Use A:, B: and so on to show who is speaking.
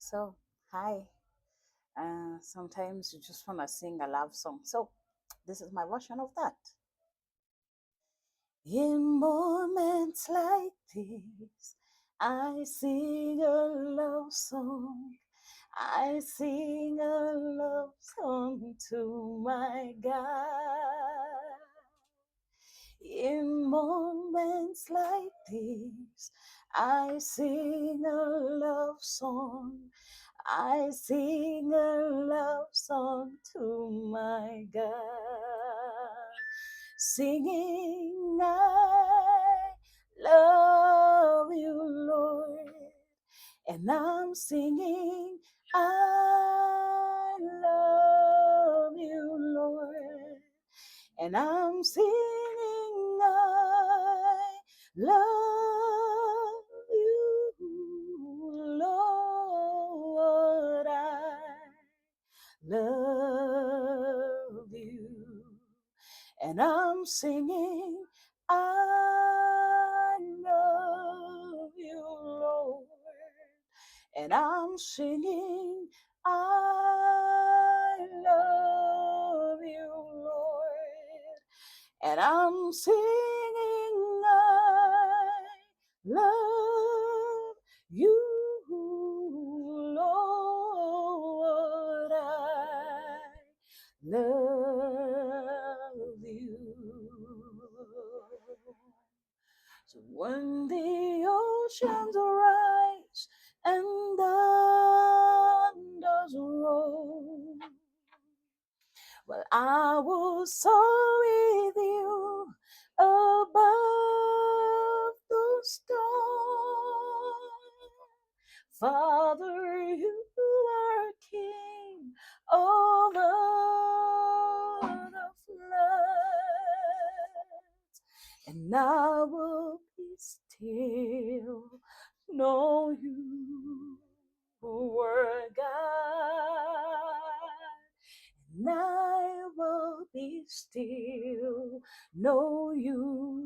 A: So, hi. Sometimes you just want to sing a love song. So, this is my version of that. In moments like this, I sing a love song. I sing a love song to my God. In moments like this, I sing a love song. I sing a love song to my God, singing, I love you, Lord, and I'm singing, I love you, Lord, and I'm singing, I love you, Lord, I love you. And I'm singing, I love you, Lord. And I'm singing, I love you, Lord. And I'm singing, I love you, Lord. I love you. So when the oceans rise and thunders roll, well, I will soar with you above the storm. Father, you are King over the floods, and I will be still, know you were God. And I will be still, know you